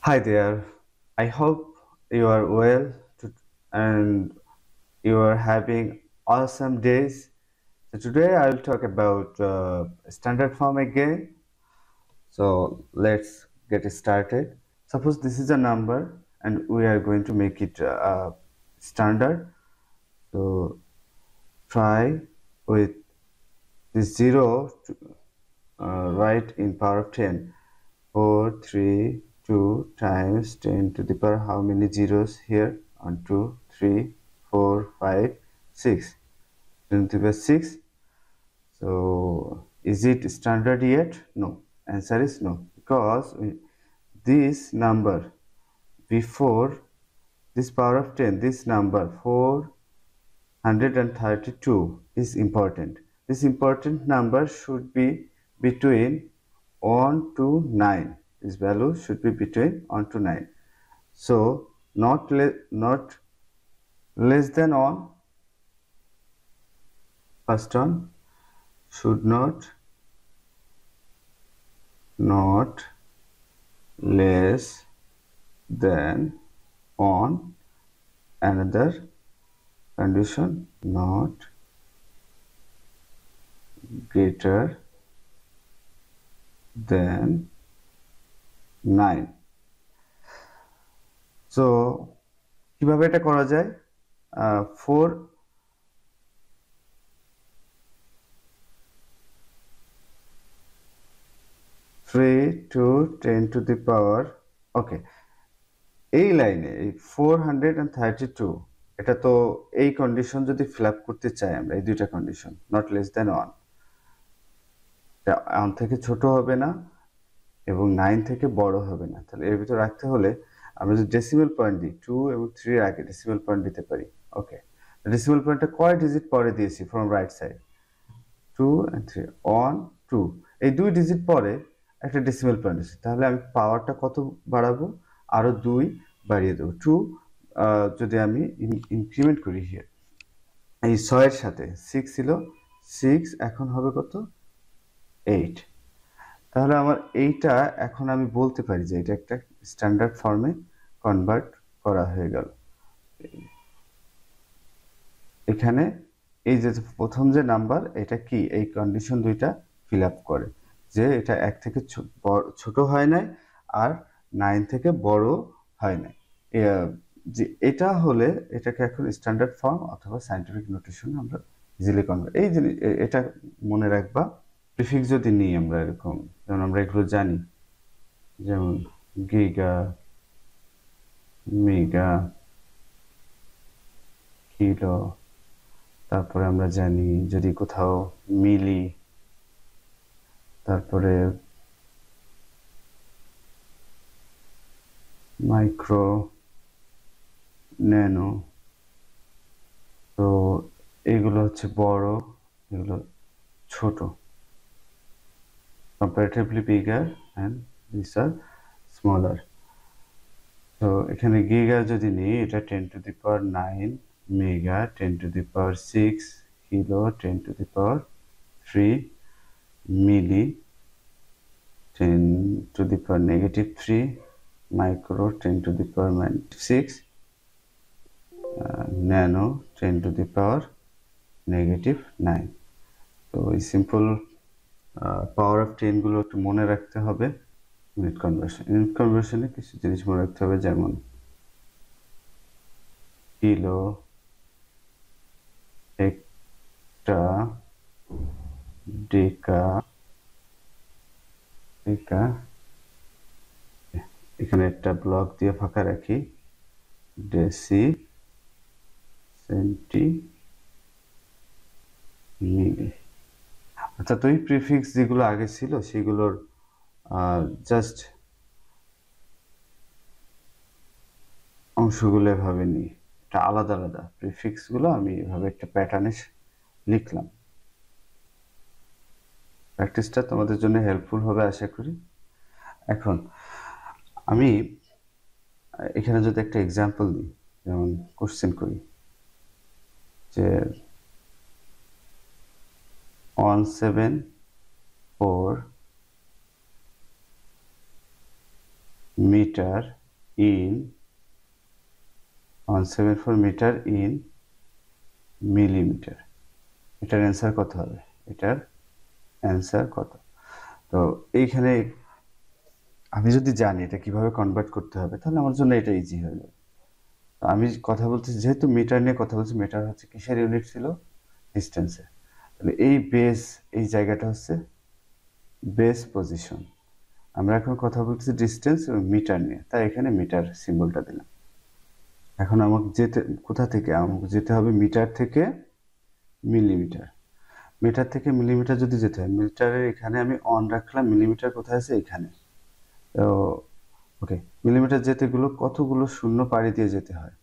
Hi there. I hope you are well and you are having awesome days. So today I will talk about standard form again. So let's get started. Suppose this is a number and we are going to make it standard. So try with this 0 to, write in power of 10. 4, 3, 2 times 10 to the power how many zeros here? 1, 2, 3, 4, 5, 6. 10 to the power 6. So is it standard yet? No. Answer is no. Because this number before this power of 10, this number 432 is important. This important number should be between 1 to 9. This value should be between 1 to 9. So not less than 1. First one should not less than 1. Another condition not greater than 9. So কিভাবে এটা করা যায়? 4 3 to 10 to the power ওকে এই লাইনে এই 432 এটা তো এই কন্ডিশন যদি ফিল আপ করতে চাই আমরা এই দুইটা কন্ডিশন নট লেস দ্যান 1 1 থেকে ছোট হবে না এবং 9 থেকে বড় হবে না তাহলে এর ভিতর রাখতে হলে আমরা যদি ডেসিমাল পয়েন্ট দিই 2 এবং 3 এর আগে ডেসিমাল পয়েন্ট দিতে পারি ওকে ডেসিমাল পয়েন্টটা কয় ডিজিট পরে দিয়েছি ফ্রম রাইট সাইড 2 and 3 1 2 এই দুই ডিজিট পরে একটা ডেসিমাল পয়েন্ট আছে তাহলে আমি পাওয়ারটা কত বাড়াবো আরো 2 বাড়িয়ে দেবো 2 যদি আমি ইনক্রিমেন্ট করি হিয়ার এই 6 এর সাথে 6 ছিল 6 এখন হবে কত 8 তাহলে আমার এইটা এখন আমি বলতে পারি যে এটা একটা স্ট্যান্ডার্ড ফর্মে কনভার্ট করা হয়ে গেল এখানে এই যে প্রথম যে নাম্বার এটা কি এই কন্ডিশন দুইটা ফিল আপ করে যে এটা 1 থেকে ছোট হয় নাই আর 9 থেকে বড় হয় নাই যে এটা হলে এটাকে এখন স্ট্যান্ডার্ড ফর্ম অথবা সায়েন্টিফিক নোটেশন আমরা ইজিলি কনভার্ট এই জিনিস এটা মনে রাখবা প্রিফিক্স যদি নিই আমরা এরকম যেমন আমরা এগুলো জানি যেমন গিগা মেগা কিলো তারপরে আমরা জানি যদি কোথাও মিলি তারপরে মাইক্রো ন্যানো তো এগুলো হচ্ছে বড় এগুলো ছোট comparatively bigger and these are smaller তো এখানে গিগা যদি নিই এটা 10 to the power 9 mega 10 to the power 6 kilo 10 to the power 3 milli 10 to the power negative 3 micro 10 to the power -6 nano 10 to the power negative 9 তো এই simple power of 10 গুলো একটু মনে রাখতে হবে ইউনিট কনভার্সনে কিছু জিনিস মনে রাখতে হবে যেমন কিলো একটা ডেকা এখানে একটা ব্লক দিয়ে ফাঁকা রাখি ডেসি সেন্টি মিলি আচ্ছা তো এই প্রিফিক্স যেগুলো আগে ছিল সেগুলোর জাস্ট অংশগুলো এভাবে নিই এটা আলাদা আলাদা প্রিফিক্স গুলো আমি এভাবে একটা প্যাটার্নে লিখলাম প্র্যাকটিসটা তোমাদের জন্য হেল্পফুল হবে আশা করি এখন আমি এখানে যদি একটা এক্সাম্পল দিই যেমন কোশ্চেন করি যে 174 metre in 174 metre in millimetre. এটার অ্যান্সার কত হবে? এটার অ্যান্সার কত? তো এইখানে আমি যদি জানি এটা কিভাবে কনভার্ট করতে হবে তাহলে আমার জন্য এটা ইজি হয়ে যাবে। তো আমি কথা বলছি, যেহেতু মিটার নিয়ে কথা বলছি, মিটার হচ্ছে কিসের ইউনিট ছিল? ডিস্টেন্সের। তাহলে এই বেস, এই জায়গাটা হচ্ছে বেস পজিশন। আমরা এখন কথা বলছি ডিস্টেন্স এবং মিটার নিয়ে, তাই এখানে মিটার সিম্বলটা দিলাম। এখন আমাকে যেতে কোথা থেকে? আমাকে যেতে হবে মিটার থেকে মিলিমিটার। মিটার থেকে মিলিমিটার যদি যেতে হয়, মিটারের এখানে আমি অন রাখলাম, মিলিমিটার কোথায় আছে? এখানে। তো ওকে, মিলিমিটার যেতে কতগুলো শূন্য পাড়ি দিয়ে যেতে হয়?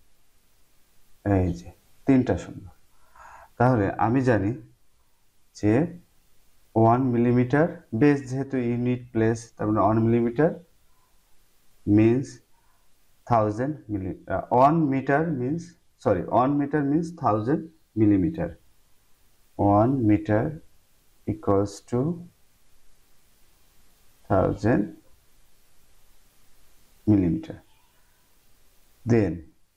এই যে 3টা শূন্য। তাহলে আমি জানি যে 1 মিলিমিটার, বেস যেহেতু ইউনিট প্লেস, তার মানে 1 millimetre means 1000 milli, 1 metre means, sorry, 1 metre means 1000 millimeter. 1 meter equals to 1000 millimeter. Then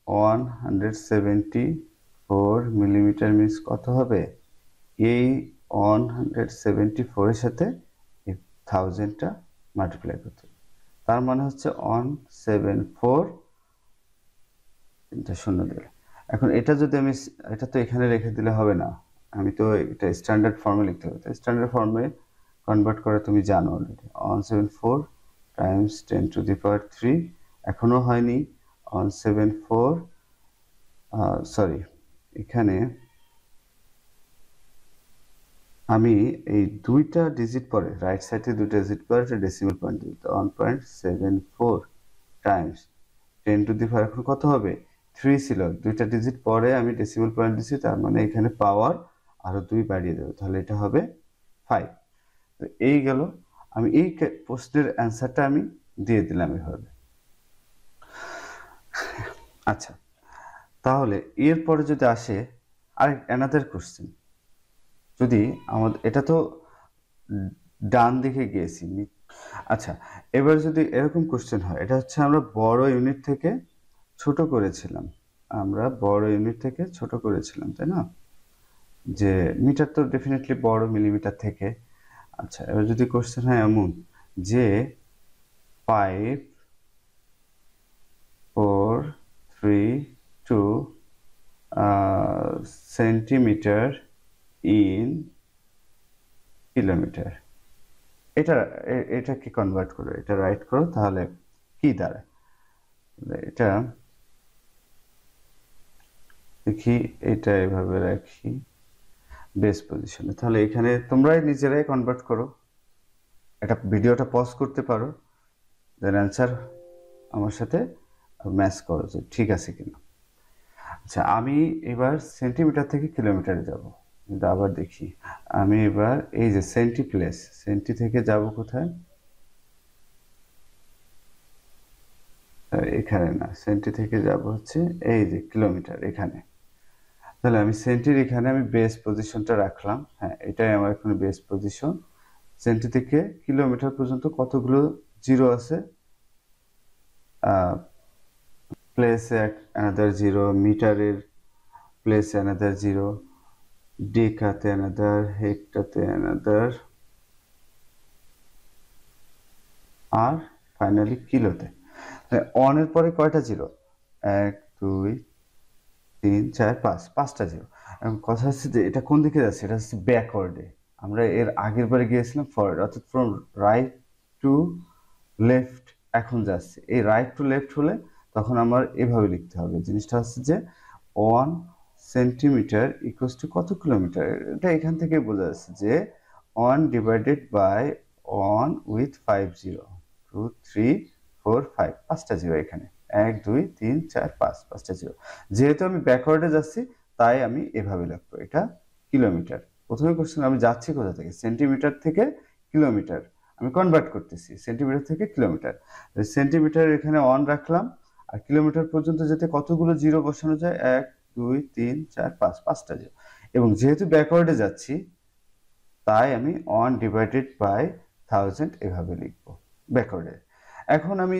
174 millimeter means কত হবে? এই 174 এর সাথে এই 1000টা মাল্টিপ্লাই করতে হবে। তার মানে হচ্ছে 174, তিনটা শূন্য দিলে। এখন এটা যদি আমি, এটা তো এখানে রেখে দিলে হবে না, আমি তো এটা স্ট্যান্ডার্ড ফর্মে লিখতে হবে। স্ট্যান্ডার্ড ফর্মে কনভার্ট করে তুমি জানো অলরেডি, 174 টাইমস 10 টু দি পাওয়ার 3। এখনো হয়নি। 174, সরি, এখানে আমি এই দুইটা ডিজিট পরে, রাইট সাইডে দুইটা ডিজিট পরে একটা ডেসিমাল পয়েন্ট দিই, 1.74 টাইমস 10 টু দি পাওয়ার, এখন কত হবে? 3 ছিল, দুইটা ডিজিট পরে আমি ডেসিমাল পয়েন্ট দিছি, তার মানে এখানে পাওয়ার আরো 2 বাড়িয়ে দেবো, তাহলে এটা হবে 5। তো এই গেল, আমি এই প্রশ্নের অ্যান্সারটা আমি দিয়ে দিলাম এভাবে। আচ্ছা, তাহলে এরপরে যদি আসে আরেক অ্যানাদার কোশ্চেন, যদি আমাদের, এটা তো ডান দিকে গিয়েছি। আচ্ছা, এবার যদি এরকম কোশ্চেন হয়, এটা হচ্ছে আমরা বড় ইউনিট থেকে ছোট করেছিলাম, আমরা বড় ইউনিট থেকে ছোট করেছিলাম, তাই না? যে মিটার তো ডেফিনেটলি বড় মিলিমিটার থেকে। আচ্ছা, এবার যদি কোশ্চেন হয় এমন যে 5 4 3 2 সেন্টিমিটার ইন কিলোমিটার, এটাকে কনভার্ট করো, এটা রাইট করো, তাহলে কি দাঁড়ায়? এটা দেখি, এটা এভাবে রাখি বেস পজিশনে, তাহলে এখানে তোমরাই নিজেরাই কনভার্ট করো, এটা ভিডিওটা পজ করতে পারো, দেন অ্যান্সার আমার সাথে ম্যাচ করো যে ঠিক আছে কিনা। আচ্ছা, আমি এবার সেন্টিমিটার থেকে কিলোমিটারে যাব, কিন্তু আবার দেখি, আমি এবার এই যে সেন্টি প্লেস, সেন্টি থেকে যাব কোথায়? এখানে না, সেন্টি থেকে যাব হচ্ছে এই যে কিলোমিটার, এখানে। তাহলে আমি সেন্টির এখানে আমি বেস পজিশনটা রাখলাম, হ্যাঁ এটাই আমার এখন বেস পজিশন। সেন্টি থেকে কিলোমিটার পর্যন্ত কতগুলো জিরো আছে? প্লেসে অ্যানাদার জিরো, মিটারের প্লেসে অ্যানাদার জিরো, ডেকাতে অ্যানাদার, হেক্টাতে অ্যানাদার, আর ফাইনালি কিলোতে। অনের পরে কয়টা জিরো? 1 2 3 4 5, 5টা জিরো। এখন কথা হচ্ছে যে এটা কোন দিকে যাচ্ছে? এটা হচ্ছে ব্যাকওয়ার্ডে। আমরা এর আগের বারে গিয়েছিলাম ফরওয়ার্ড, অর্থাৎ ফ্রম রাইট টু লেফট এখন যাচ্ছে। এই রাইট টু লেফট হলে তখন আমার এভাবে লিখতে হবে, জিনিসটা হচ্ছে যে 1 সেন্টিমিটার ইকুয়ালস টু কত কিলোমিটার? এটা এখান থেকে বোঝা যাচ্ছে যে 1 ডিভাইডেড বাই 1 উইথ 5 জিরো, 2 3 4 5, 5টা জিরো এখানে, 1 2 3 4 5, 5টা জিরো। যেহেতু আমি ব্যাকওয়ার্ডে যাচ্ছি তাই আমি এভাবে লিখবো, এটা কিলোমিটার। প্রথমে কোশ্চেন, আমি যাচ্ছি কোথা থেকে? সেন্টিমিটার থেকে কিলোমিটার, আমি কনভার্ট করতেছি সেন্টিমিটার থেকে কিলোমিটার। সেন্টিমিটার এখানে 1 রাখলাম, আর কিলোমিটার পর্যন্ত যেতে কতগুলো জিরো বসানো যায়? 1 2 3 4 5, 5টা জিরো। এবং যেহেতু ব্যাকওয়ার্ডে যাচ্ছি তাই আমি 1 ডিভাইডেড বাই 1000 এভাবে লিখবো ব্যাকওয়ার্ডে। এখন আমি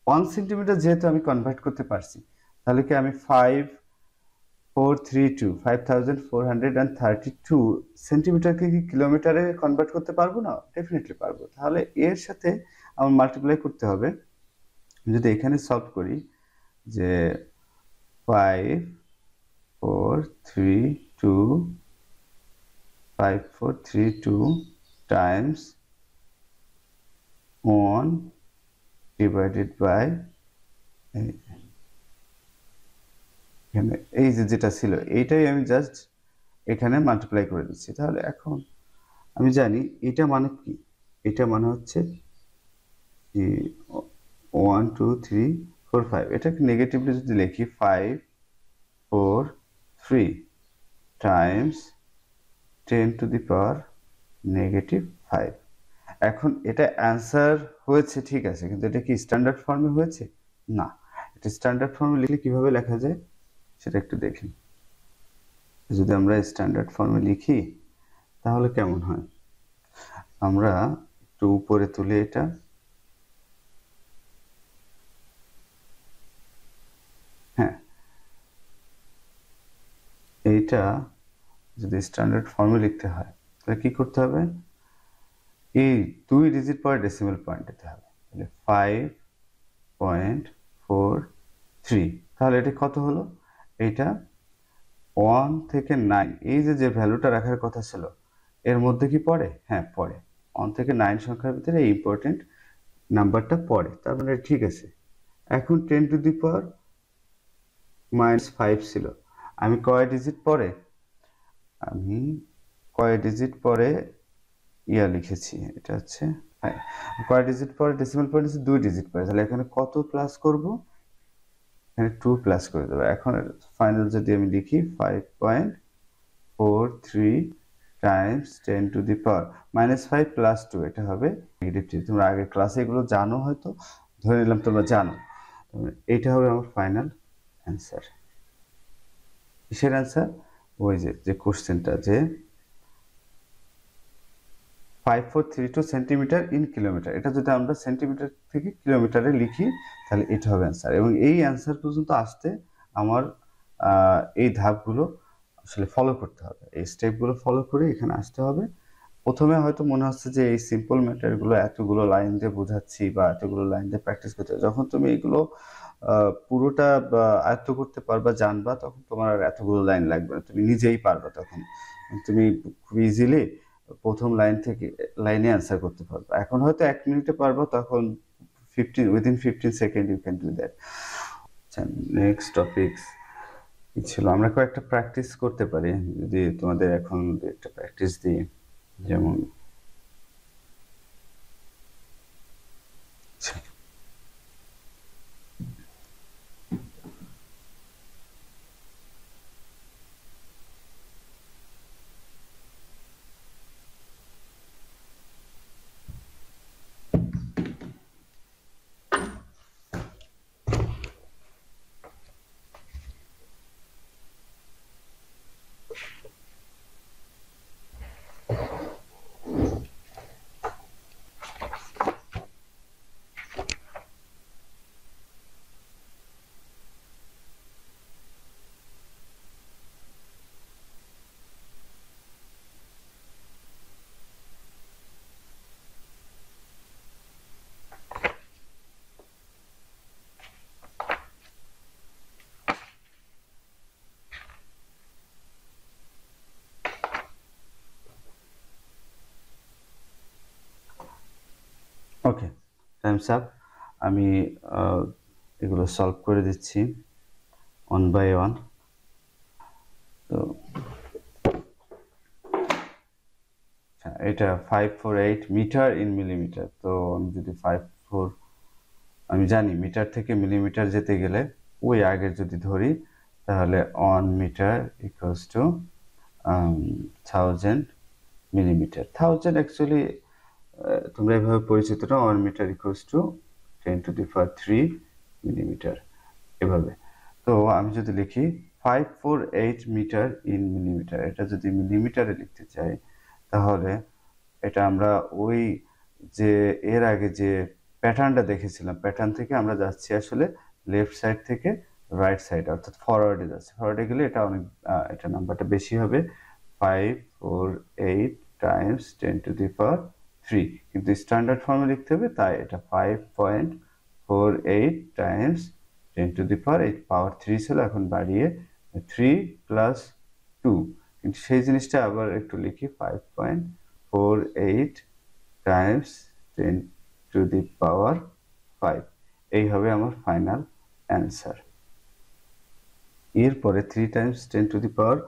1 সেন্টিমিটার যেহেতু আমি কনভার্ট করতে পারছি, তাহলে কি আমি 5432 সেন্টিমিটারকে কি কিলোমিটারে কনভার্ট করতে পারবো না? ডেফিনেটলি পারবো। তাহলে এর সাথে আমার মাল্টিপ্লাই করতে হবে। যদি এখানে সলভ করি যে 5432 টাইমস 1 ডিভাইডেড বাই এখানে এই যে যেটা ছিল এইটাই আমি জাস্ট এখানে মাল্টিপ্লাই করে দিচ্ছি। তাহলে এখন আমি জানি এটা মানে কি, এটা মানে হচ্ছে 1 2 3 4 5, এটাকে নেগেটিভলি যদি লিখি 543 টাইমস 10⁻⁻5। এখন এটা অ্যান্সার হয়েছে, ঠিক আছে, কিন্তু এটা কি স্ট্যান্ডার্ড ফর্মে হয়েছে? না। এটা স্ট্যান্ডার্ড ফর্মে লিখলে কিভাবে লেখা যায় সেটা একটু দেখি। যদি আমরা স্ট্যান্ডার্ড ফর্মে লিখি তাহলে কেমন হয়? আমরা একটু উপরে তুলে এটা, হ্যাঁ, এইটা যদি স্ট্যান্ডার্ড ফর্মে লিখতে হয় তাহলে কি করতে হবে? এই 2 ডিজিট পরে ডেসিমাল পয়েন্ট দিতে হবে। তাহলে 5.43, তাহলে এটা কত হলো? এটা 1 থেকে 9, এই যে ভ্যালুটা রাখার কথা ছিল এর মধ্যে কি পড়ে? হ্যাঁ পড়ে। 1 থেকে 9 সংখ্যার ভিতরে এই ইম্পর্টেন্ট নাম্বারটা পড়ে, তার মানে ঠিক আছে। এখন 10⁻⁻5 ছিল, আমি কয় ডিজিট পরে, আমি কয় ডিজিট পরে লিখেছি, এটা হচ্ছে হ্যাঁ, কয় ডিজিট পরে ডেসিমাল পয়েন্ট হচ্ছে 2 ডিজিট পরে। তাহলে এখানে কত প্লাস করব? এখানে 2 প্লাস করে দেবো। এখন ফাইনাল যদি আমি লিখি 5.43 টাইমস 10⁻⁻5 প্লাস 2, এটা হবে নেগেটিভ 3। তোমরা আগের ক্লাসে এগুলো জানো, হয়তো ধরে নিলাম তোমরা জানো। এটা হবে আমার ফাইনাল অ্যান্সার। কিসের অ্যান্সার? ওই যে কোশ্চেনটা, যে 5432 সেন্টিমিটার ইন কিলোমিটার, এটা যদি আমরা সেন্টিমিটার থেকে কিলোমিটারে লিখি তাহলে এটা হবে অ্যান্সার। এবং এই অ্যান্সার পর্যন্ত আসতে আমার এই ধাপগুলো আসলে ফলো করতে হবে, এই স্টেপগুলো ফলো করে এখানে আসতে হবে। প্রথমে হয়তো মনে হচ্ছে যে এই সিম্পল ম্যাটারগুলো এতগুলো লাইন দিয়ে বোঝাচ্ছি বা এতগুলো লাইন দিয়ে প্র্যাকটিস করতে, যখন তুমি এগুলো পুরোটা আয়ত্ত করতে পারবা, জানবা, তখন তোমার আর এতগুলো লাইন লাগবে না, তুমি নিজেই পারবা। তখন তুমি খুব ইজিলি প্রথম লাইন থেকে লাইনে অ্যান্সার করতে পারবা। এখন হয়তো 1 মিনিটে পারবা, তখন within 15 second you can do that. আচ্ছা, নেক্সট টপিকস কি ছিল? আমরা কয়েকটা প্র্যাকটিস করতে পারি, যদি তোমাদের এখন একটা প্র্যাকটিস দিই, যেমন ওকে, টাইমস আপ। আমি এগুলো সলভ করে দিচ্ছি 1 বাই 1। তো এটা 548 মিটার ইন মিলিমিটার। তো আমি যদি 54, আমি জানি মিটার থেকে মিলিমিটার যেতে গেলে ওই আগের যদি ধরি তাহলে 1 metre equals to 1000 millimetre. 1000 actually তোমরা এভাবে পরিচিত না, 1 মিটার ইকুয়ালস টু 10⁻³ মিলিমিটার, এভাবে। তো আমি যদি লিখি 548 মিটার ইন মিলিমিটার, এটা যদি মিলিমিটারে লিখতে চাই তাহলে এটা আমরা ওই যে এর আগে যে প্যাটার্নটা দেখেছিলাম, প্যাটার্ন থেকে আমরা যাচ্ছি আসলে লেফট সাইড থেকে রাইট সাইড, অর্থাৎ ফরওয়ার্ডে যাচ্ছে। ফরওয়ার্ডে গেলে এটা অনেক এটা নাম্বারটা বেশি হবে, 548 টাইমস 10⁻³ কিন্তু স্ট্যান্ডার্ড ফর্মে লিখতে হবে, তাই এটা 5.48 টাইমস 10⁻8 পাওয়ার 3 ছিল, এখন বাড়িয়ে 3 + 2, কিন্তু সেই জিনিসটা আবার একটু লিখি 5.48 টাইমস 10⁻5, এই হবে আমার ফাইনাল অ্যান্সার। এরপরে 3 টাইমস 10⁻³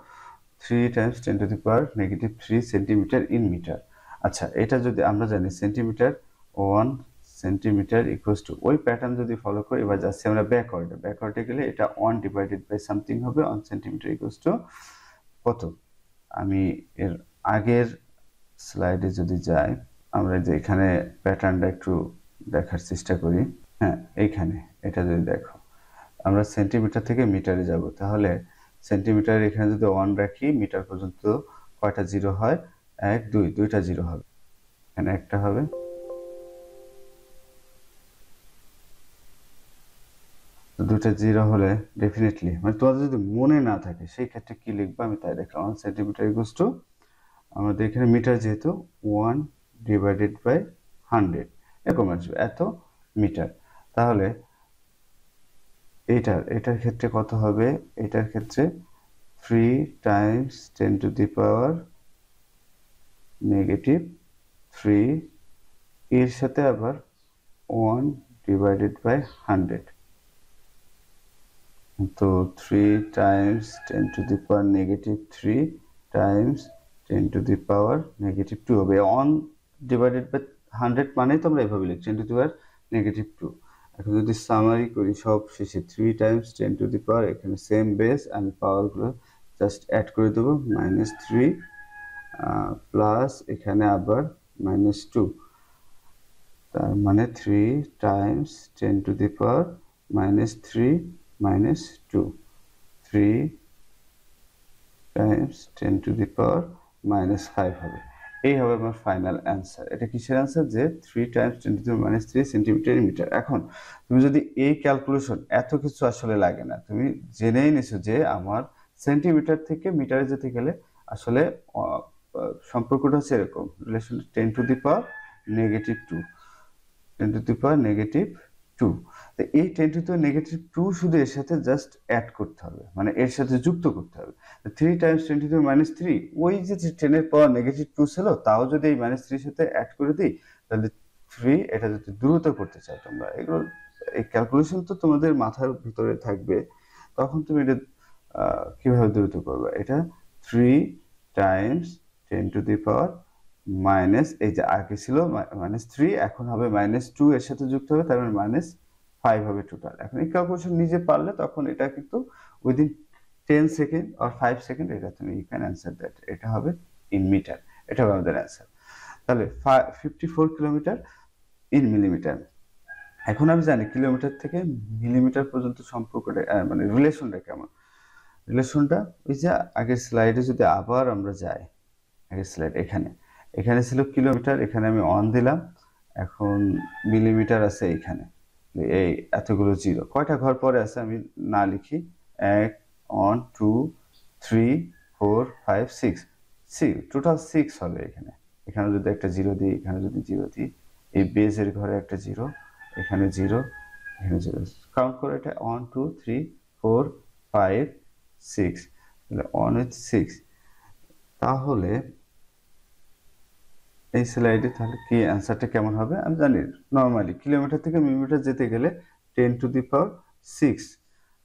সেন্টিমিটার ইন মিটার। আচ্ছা, এটা যদি আমরা জানি সেন্টিমিটার, 1 সেন্টিমিটার ইকুয়ালস টু, ওই প্যাটার্ন যদি ফলো করি, এবার যাচ্ছি আমরা ব্যাকওয়ার্ডে গেলে এটা 1 ডিভাইডেড বাই সামথিং হবে, 1 সেন্টিমিটার ইকুয়ালস টু কত? আমি এর আগের স্লাইডে যদি যাই, আমরা যে এখানে প্যাটার্নটা একটু দেখার চেষ্টা করি। হ্যাঁ, এইখানে এটা যদি দেখো, আমরা সেন্টিমিটার থেকে মিটারে যাব, তাহলে সেন্টিমিটার এখানে যদি 1 রাখি, মিটার পর্যন্ত কয়টা জিরো হয়? 1 2, দুইটা জিরো হবে, এখানে একটা হবে, তো দুইটা জিরো হলে ডেফিনেটলি, মানে তোমাদের যদি মনে না থাকে সেই ক্ষেত্রে কি লিখবো আমি তাই দেখলাম। 1 সেন্টিমিটার ইকুয়ালস টু, আমাদের এখানে মিটার যেহেতু 1 ডিভাইডেড বাই 100 এরকম আসবে, এত মিটার। তাহলে এটার ক্ষেত্রে কত হবে? এটার ক্ষেত্রে 3 টাইমস 10⁻³ এর সাথে আবার 1 ডিভাইডেড বাই 100, তো 3 টাইমস 10⁻³ টাইমস 10⁻² হবে। 1 ডিভাইডেড বাই 100 মানে তো আমরা এভাবে লিখি 10⁻²। এখন যদি সামারি করি, সব শেষে 3 টাইমস 10⁻, এখানে সেম বেস, আমি পাওয়ারগুলো জাস্ট অ্যাড করে দেবো, -3 প্লাস এখানে আবার -2, তার মানে 3 টাইমস 10⁻³ -2, 3 টাইমস 10⁻⁻5 হবে। এই হবে আমার ফাইনাল অ্যান্সার। এটা কিসের অ্যান্সার? যে 3 টাইমস 10⁻³ সেন্টিমিটার মিটার। এখন তুমি যদি এই ক্যালকুলেশন, এত কিছু আসলে লাগে না, তুমি জেনেই নিছো যে আমার সেন্টিমিটার থেকে মিটারে যেতে গেলে আসলে সম্পর্কটা হচ্ছে এরকম, রিলেশন 10⁻⁻2, 10⁻⁻2, তো এই 10⁻⁻2 শুধু এর সাথে জাস্ট অ্যাড করতে হবে, মানে এর সাথে যুক্ত করতে হবে। 3 টাইমস 10⁻³ ওই যে 10⁻⁻2 ছিল, তাও যদি এই -3 সাথে অ্যাড করে দিই, তাহলে 3, এটা যদি দ্রুত করতে চাও তোমরা, এগুলো এই ক্যালকুলেশন তো তোমাদের মাথার ভিতরে থাকবে, তখন তুমি এটা কিভাবে দ্রুত করবে? এটা 3 টাইমস 10⁻⁻, এই যে আগে ছিল -3, এখন হবে -2 এর সাথে যুক্ত হবে, তার মানে -5 হবে টোটাল। এখন এই ক্যালকুলেশন নিজে পারলে তখন এটা কিন্তু উইদিন 10 সেকেন্ড অর 5 সেকেন্ড এটা তুমি ইউ ক্যান অ্যান্সার দ্যাট, এটা হবে ইন মিটার, এটা হবে আমাদের অ্যান্সার। তাহলে 54 কিলোমিটার ইন মিলিমিটার। এখন আমি জানি কিলোমিটার থেকে মিলিমিটার পর্যন্ত সম্পর্কটা, মানে রিলেশনটা কেমন। রিলেশনটা ওই যে আগের স্লাইডে যদি আবার আমরা যাই, আগের স্লাইড এখানে ছিল কিলোমিটার, এখানে আমি 1 দিলাম, এখন মিলিমিটার আছে এইখানে, এই এতগুলো জিরো, কয়টা ঘর পরে আছে আমি না লিখি, 1 1 2 3 4 5 6, টোটাল 6 হবে। এখানে যদি একটা জিরো দিই, এখানে যদি জিরো দিই, এই বেজের ঘরে একটা জিরো, এখানে জিরো, এখানে জিরো, কাউন্ট করে এটা 1 2 3 4 5 6, তাহলে 1 with 6। তাহলে এই স্লাইডে তাহলে কি অ্যান্সারটা কেমন হবে? আমি জানি নর্মালি কিলোমিটার থেকে মিলিমিটার যেতে গেলে 10⁶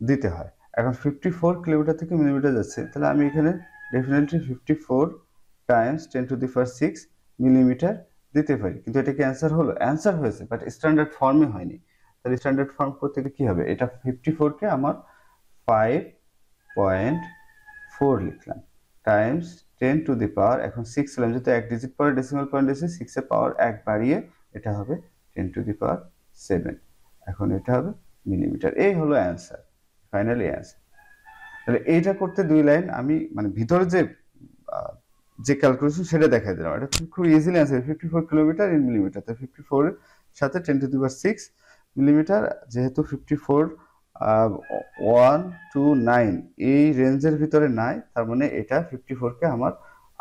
দিতে হয়। এখন 54 কিলোমিটার থেকে মিলিমিটার যাচ্ছে, তাহলে আমি এখানে ডেফিনেটলি 54 টাইমস 10⁶ মিলিমিটার দিতে পারি, কিন্তু এটা কি অ্যান্সার হলো? অ্যান্সার হয়েছে, বাট স্ট্যান্ডার্ড ফর্মে হয়নি। তাহলে স্ট্যান্ডার্ড ফর্ম করতে গেলে কি হবে? এটা 54কে আমার 5.4 লিখলাম, টাইমস 10⁻, এখন 6 ছিলাম, যেহেতু 1 ডিজিট পরে ডেসিমাল পয়েন্ট এসে 6 এর পাওয়ার 1 বাড়িয়ে এটা হবে 10⁻7, এখন এটা হবে মিলিমিটার। এই হলো অ্যান্সার, ফাইনালি অ্যান্সার। তাহলে এইটা করতে 2 লাইন আমি মানে ভিতরে যে ক্যালকুলেশন সেটা দেখাই দিলাম, এটা খুব easily answer. 54 kilometre in millimetre, তো 54 সাথে 10⁶ মিলিমিটার, যেহেতু 54 1 to 9 এই রেঞ্জের ভিতরে নাই, তার মানে এটা 54কে আমার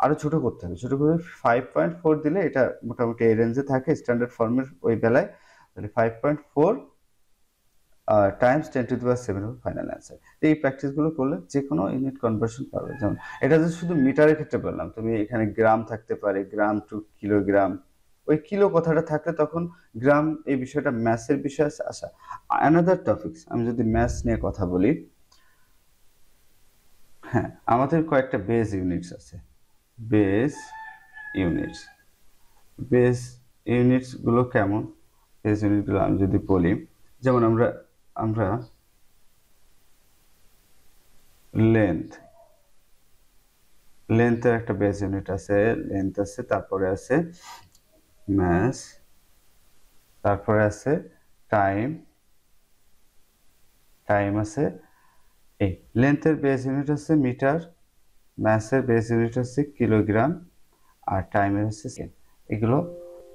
আরো ছোট করতে হবে। ছোট করে 5.4 দিলে এটা মোটামুটি এই রেঞ্জে থাকে স্ট্যান্ডার্ড ফর্মের ওই বেলায়। তাহলে 5.4 টাইমস 10⁶ ফাইনাল অ্যান্সার। এই প্র্যাকটিসগুলো করলে যে কোনো ইউনিট কনভার্সন পাবে। যেমন এটা যে শুধু মিটারের ক্ষেত্রে বললাম, তুমি এখানে গ্রাম থাকতে পারে, গ্রাম টু কিলোগ্রাম, ওই কিলো কথাটা থাকলে তখন গ্রাম এই বিষয়টা ম্যাথসের বিষয় আসা। অ্যানাদার টপিকস, আমি যদি ম্যাথস নিয়ে কথা বলি, হ্যাঁ আমাদের কয়েকটা বেস ইউনিটস আছে। বেস ইউনিটস, বেস ইউনিটস গুলো কেমন? বেস ইউনিট গুলো আমি যদি বলি, যেমন আমরা আমরা লেন্থের একটা বেস ইউনিট আছে, লেন্থ আছে, তারপরে আছে ম্যাস, তারপরে আছে টাইম আছে। এই লেন্থের বেস ইউনিট আছে মিটার, ম্যাসের বেস ইউনিট আছে কিলোগ্রাম, আর টাইমের হচ্ছে সেকেন্ড। এগুলো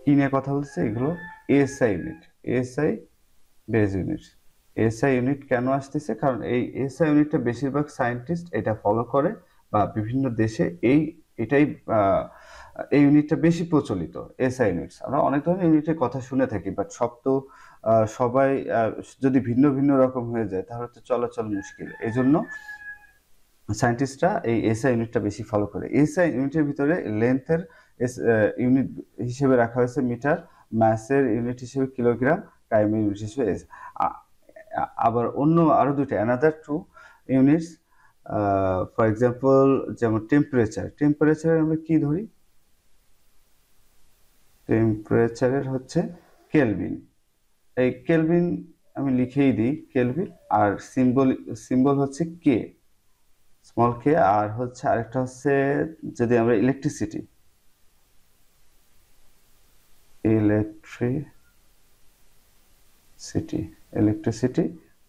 কি নিয়ে কথা বলছে? এগুলো SI unit, SI base unit. SI unit কেন আসতেছে? কারণ এই এসআই ইউনিটটা বেশিরভাগ সায়েন্টিস্ট এটা ফলো করে, বা বিভিন্ন দেশে এটাই এই ইউনিটটা বেশি প্রচলিত। এসআই ইউনিটস, আমরা অনেক ধরনের ইউনিটের কথা শুনে থাকি, বাট সব তো সবাই যদি ভিন্ন ভিন্ন রকম হয়ে যায় তাহলে তো চলাচল মুশকিল। এই জন্য সায়েন্টিস্টরা এই এসআই ইউনিটটা বেশি ফলো করে। এসআই ইউনিটের ভিতরে লেন্থের ইউনিট হিসেবে রাখা হয়েছে মিটার, ম্যাসের ইউনিট হিসেবে কিলোগ্রাম, টাইমের ইউনিট হিসেবে আবার অন্য আরো দুটো another two units, for example যেমন টেম্পারেচারের আমরা কি ধরি? টেম্পারেচারের হচ্ছে কেলভিন। এই কেলভিন আমি লিখেই দিই কেলভিন, আর সিম্বল হচ্ছে কে, স্মল কে। আর হচ্ছে আরেকটা হচ্ছে যদি আমরা ইলেকট্রিসিটি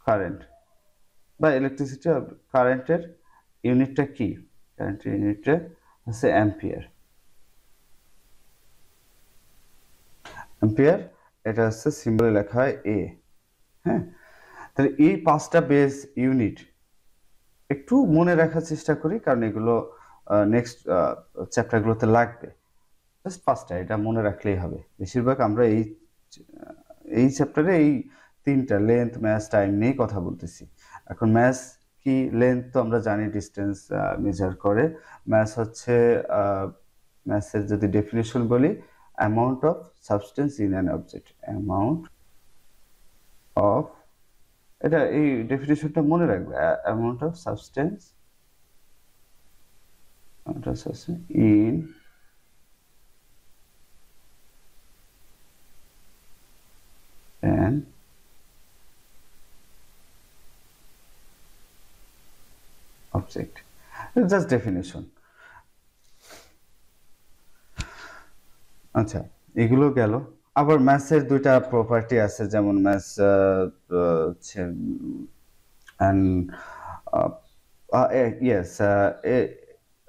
কারেন্ট, বা ইলেকট্রিসিটি কারেন্টের ইউনিটটা কি? কারেন্টের ইউনিটটা হচ্ছে অ্যাম্পিয়ার। এটা হচ্ছে সিম্বলে লেখা হয় এ। হ্যাঁ, তাহলে এই 5টা বেস ইউনিট একটু মনে রাখার চেষ্টা করি, কারণ এগুলো নেক্সট চ্যাপ্টারগুলোতে লাগবে। জাস্ট 5টা, এটা মনে রাখলেই হবে। বেশিরভাগ আমরা এই চ্যাপ্টারে এই 3টা লেন্থ, ম্যাস, টাইম নিয়ে কথা বলতেছি। এখন ম্যাস কি? লেন্থ তো আমরা জানি ডিস্টেন্স মেজার করে। ম্যাসের যদি ডেফিনেশন বলি, amount of substance in an object, amount of, এটা এই ডেফিনেশনটা মনে রাখবে, amount of substance in an object, just definition. আচ্ছা, এগুলো গেল। আবার ম্যাথসের দুইটা প্রপার্টি আছে, যেমন ম্যাথস হচ্ছে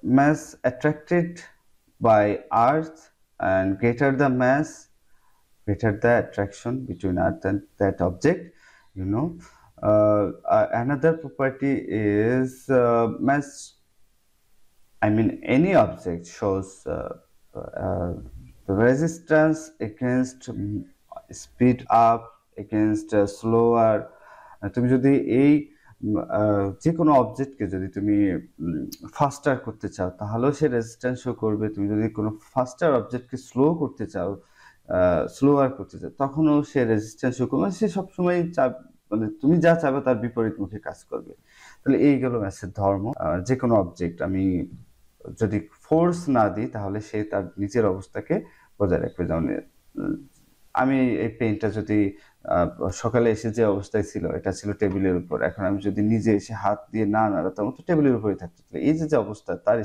mass attracted by earth, and greater the mass, greater the attraction between earth and that object, you know. Another property is mass, I mean any object shows the resistance against speed up, against slower. তুমি যদি এই যে কোনো অবজেক্টকে যদি তুমি ফাস্টার করতে চাও তাহলেও সে রেজিস্ট্যান্স শো করবে। তুমি যদি কোনো ফাস্টার অবজেক্টকে করতে চাও, স্লোয়ার করতে চাও, তখনও সে রেজিস্ট্যান্স শো করবে। সে সবসময় মানে তুমি যা চাবে তার বিপরীতমুখী কাজ করবে। তাহলে এই গেল ম্যাথসের ধর্ম। যে কোনো অবজেক্ট আমি যদি ফোর্স না দিই তাহলে সে তার নিজের অবস্থাকে বজায় রাখবে। যেমন আমি এই পেনটা যদি সকালে এসে যে অবস্থায় ছিল, এটা ছিল টেবিলের উপর, এখন আমি যদি নিজে এসে হাত দিয়ে না নাড়াতাম, তো টেবিলের উপরে থাকতো। এই যে অবস্থা, তার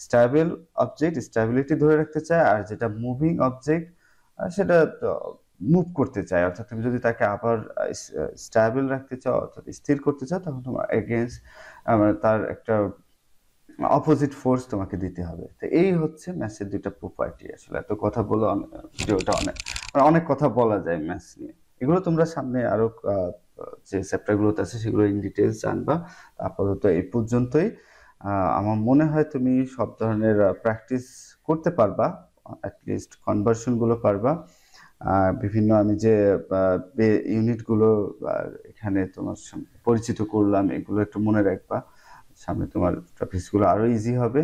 স্টেবল অবজেক্ট স্টেবিলিটি ধরে রাখতে চায়, আর যেটা মুভিং অবজেক্ট সেটা মুভ করতে চায়। অর্থাৎ তুমি যদি তাকে আবার স্টেবল রাখতে চাও, অর্থাৎ স্থির করতে চাও, তখন তোমার এগেইনস্ট তার একটা অপোজিট ফোর্স তোমাকে দিতে হবে। তো এই হচ্ছে ম্যাথসের দুইটা প্রপার্টি। আসলে এত কথা বলে ভিডিওটা অনেক কথা বলা যায় ম্যাথস নিয়ে। এগুলো তোমরা সামনে আরো যে চ্যাপ্টারগুলোতে আছে সেগুলো ইন ডিটেলস জানবা। আপাতত এই পর্যন্তই। আমার মনে হয় তুমি সব ধরনের প্র্যাকটিস করতে পারবা, অ্যাটলিস্ট কনভার্সন গুলো পারবা। বিভিন্ন আমি যে ইউনিটগুলো এখানে তোমার পরিচিত করলাম, এগুলো একটু মনে রাখবা। সামনে তোমার টপিকসগুলো আরো ইজি হবে।